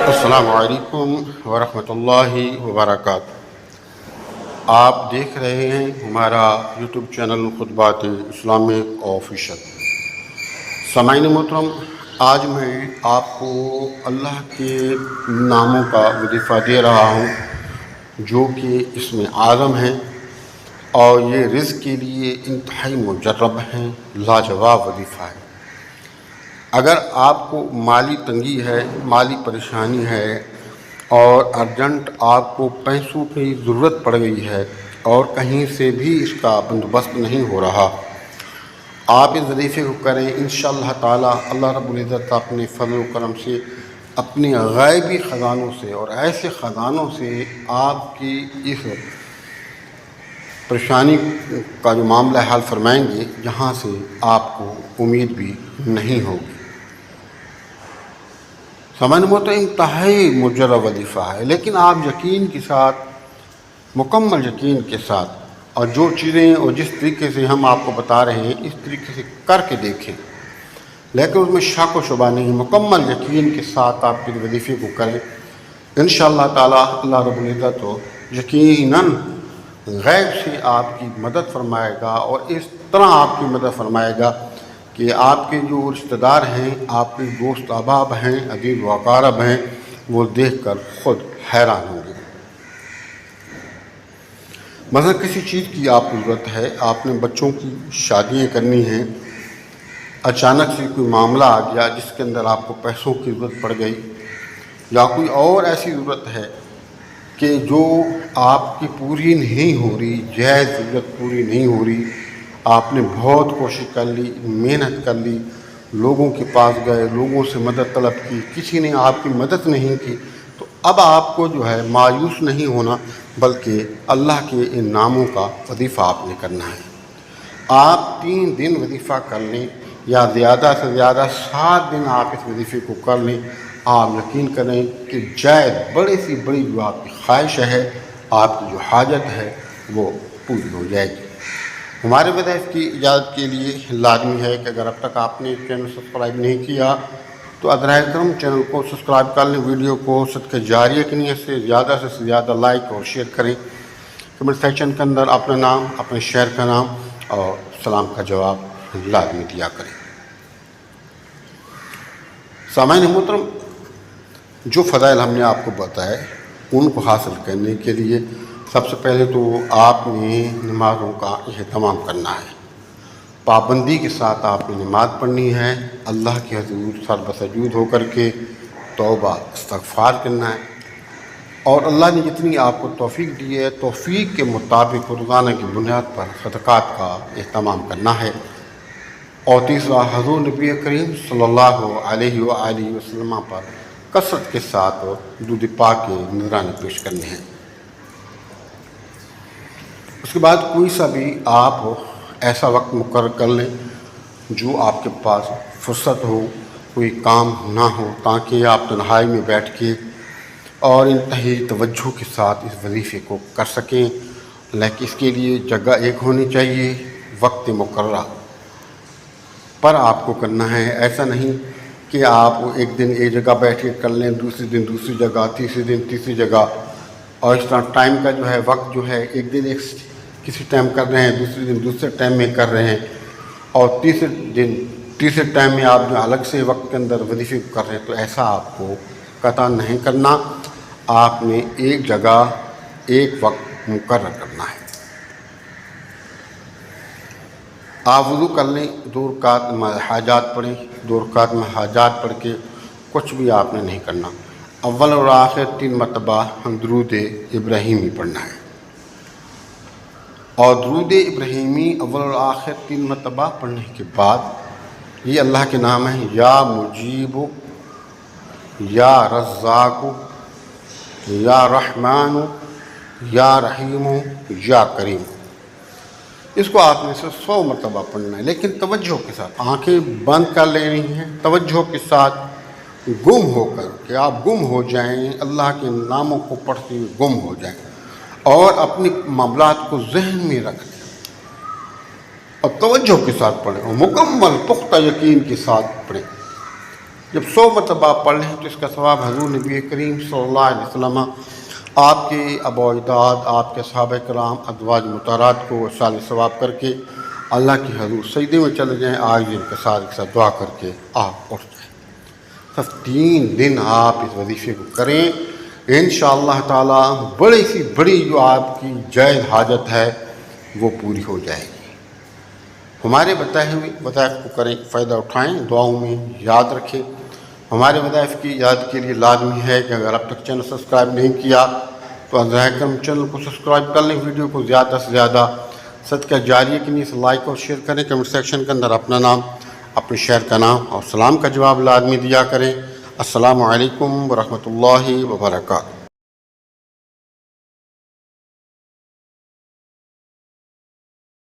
السلام علیکم ورحمۃ اللہ وبرکاتہ۔ آپ دیکھ رہے ہیں ہمارا یوٹیوب چینل خطبات اسلامک آفیشل۔ سامعین محترم، آج میں آپ کو اللہ کے ناموں کا وظیفہ دے رہا ہوں جو کہ اسم اعظم ہے، اور یہ رزق کے لیے انتہائی مجرب ہیں، لاجواب وظیفہ ہے۔ اگر آپ کو مالی تنگی ہے، مالی پریشانی ہے، اور ارجنٹ آپ کو پیسوں کی ضرورت پڑ گئی ہے اور کہیں سے بھی اس کا بندوبست نہیں ہو رہا، آپ اس وظیفے کو کریں۔ انشاءاللہ تعالی اللہ رب العزت اپنے فضل و کرم سے، اپنے غیبی خزانوں سے اور ایسے خزانوں سے آپ کی اس پریشانی کا جو معاملہ حل فرمائیں گے جہاں سے آپ کو امید بھی نہیں ہوگی۔ سمجھ میں تو انتہائی مجرب وظیفہ ہے، لیکن آپ یقین کے ساتھ، مکمل یقین کے ساتھ، اور جو چیزیں اور جس طریقے سے ہم آپ کو بتا رہے ہیں اس طریقے سے کر کے دیکھیں، لیکن اس میں شک و شبہ نہیں، مکمل یقین کے ساتھ آپ اس وظیفے کو کریں۔ انشاءاللہ تعالی اللہ رب العزت تو یقیناً غیب سے آپ کی مدد فرمائے گا، اور اس طرح آپ کی مدد فرمائے گا کہ آپ کے جو رشتہ دار ہیں، آپ کے دوست احباب ہیں، عزیز و اقارب ہیں، وہ دیکھ کر خود حیران ہوں گے۔ مثلا کسی چیز کی آپ کو ضرورت ہے، آپ نے بچوں کی شادیاں کرنی ہیں، اچانک سے کوئی معاملہ آ گیا جس کے اندر آپ کو پیسوں کی ضرورت پڑ گئی، یا کوئی اور ایسی ضرورت ہے کہ جو آپ کی پوری نہیں ہو رہی، جائز ضرورت پوری نہیں ہو رہی، آپ نے بہت کوشش کر لی، محنت کر لی، لوگوں کے پاس گئے، لوگوں سے مدد طلب کی، کسی نے آپ کی مدد نہیں کی، تو اب آپ کو جو ہے مایوس نہیں ہونا، بلکہ اللہ کے ان ناموں کا وظیفہ آپ نے کرنا ہے۔ آپ 3 دن وظیفہ کر لیں، یا زیادہ سے زیادہ 7 دن آپ اس وظیفے کو کر لیں، آپ یقین کریں کہ جائز بڑی سی بڑی جو آپ کی خواہش ہے، آپ کی جو حاجت ہے، وہ پوری ہو جائے گی۔ ہمارے وظائف کی اجازت کے لیے لازمی ہے کہ اگر اب تک آپ نے چینل سبسکرائب نہیں کیا تو ادراہ کرم چینل کو سبسکرائب کر لیں، ویڈیو کو صدقہ جاریہ کی نیت سے زیادہ لائک اور شیئر کریں۔ کمنٹ سیکشن کے اندر اپنا نام، اپنے شہر کا نام اور سلام کا جواب لازمی دیا کریں۔ سامعین محترم، جو فضائل ہم نے آپ کو بتائے ان کو حاصل کرنے کے لیے سب سے پہلے تو آپ نے نمازوں کا اہتمام کرنا ہے، پابندی کے ساتھ آپ نے نماز پڑھنی ہے، اللہ کے حضور سر بسجود ہو کر کے توبہ استغفار کرنا ہے، اور اللہ نے جتنی آپ کو توفیق دی ہے توفیق کے مطابق روزانہ کی بنیاد پر صدقات کا اہتمام کرنا ہے، اور تیسرا حضور نبی کریم صلی اللہ علیہ وآلہ وسلم پر کثرت کے ساتھ درود پاک کے نذرانے پیش کرنے ہیں۔ اس کے بعد کوئی سا بھی آپ ایسا وقت مقرر کر لیں جو آپ کے پاس فرصت ہو، کوئی کام نہ ہو، تاکہ آپ تنہائی میں بیٹھ کے اور انتہائی توجہ کے ساتھ اس وظیفے کو کر سکیں، لیکن اس کے لیے جگہ ایک ہونی چاہیے، وقت مقررہ پر آپ کو کرنا ہے۔ ایسا نہیں کہ آپ ایک دن ایک جگہ بیٹھ کے کر لیں، دوسرے دن دوسری جگہ، تیسرے دن تیسری جگہ، اور اس طرح ٹائم کا جو ہے وقت جو ہے ایک دن ایک کسی ٹائم کر رہے ہیں، دوسرے دن دوسرے ٹائم میں کر رہے ہیں، اور تیسرے دن تیسرے ٹائم میں آپ جو الگ سے وقت کے اندر وظیفے کو کر رہے ہیں، تو ایسا آپ کو قطع نہیں کرنا۔ آپ نے ایک جگہ ایک وقت مقرر کرنا ہے۔ آپ وضو کر لیں، 2 رکعت میں حاجات پڑھیں، 2 رکعت میں حاجات پڑھ کے کچھ بھی آپ نے نہیں کرنا۔ اول اور آخر 3 مرتبہ درود ابراہیمی پڑھنا ہے، اور درود ابراہیمی اول اور آخر 3 مرتبہ پڑھنے کے بعد یہ اللہ کے نام ہیں: یا مجیب، یا رزاق، یا رحمان، یا رحیم، یا کریم۔ اس کو آپ نے سے 100 مرتبہ پڑھنا ہے، لیکن توجہ کے ساتھ، آنکھیں بند کر لینی ہیں، توجہ کے ساتھ، گم ہو کر کہ آپ گم ہو جائیں، اللہ کے ناموں کو پڑھتے ہوئے گم ہو جائیں، اور اپنی معاملات کو ذہن میں رکھ لیں۔ اور توجہ کے ساتھ پڑھیں اور مکمل پختہ یقین کے ساتھ پڑھیں۔ جب 100 مرتبہ آپ پڑھ لیں تو اس کا ثواب حضور نبی کریم صلی اللہ علیہ وسلم آپ کے آباء و اجداد، آپ کے صحابہ کرام، ازواج مطہرات کو وصال ثواب کر کے اللہ کی حضور سجدے میں چلے جائیں، آج دن کے ساتھ دعا کر کے آپ اٹھ جائیں۔ صرف 3 دن آپ اس وظیفے کو کریں، انشاءاللہ تعالی بڑی سی بڑی جو آپ کی جائز حاجت ہے وہ پوری ہو جائے گی۔ ہمارے بتائے ہوئے وظائف کو کریں، فائدہ اٹھائیں، دعاؤں میں یاد رکھیں۔ ہمارے وظائف کی یاد کے لیے لازمی ہے کہ اگر اب تک چینل سبسکرائب نہیں کیا تو ظاہر کرم چینل کو سبسکرائب کر لیں، ویڈیو کو زیادہ سے زیادہ صدقہ جاریہ کے لیے لائک اور شیئر کریں، کمنٹ سیکشن کے اندر اپنا نام، اپنے شہر کا نام اور سلام کا جواب لازمی دیا کریں۔ السلام علیکم ورحمۃ اللہ وبرکاتہ۔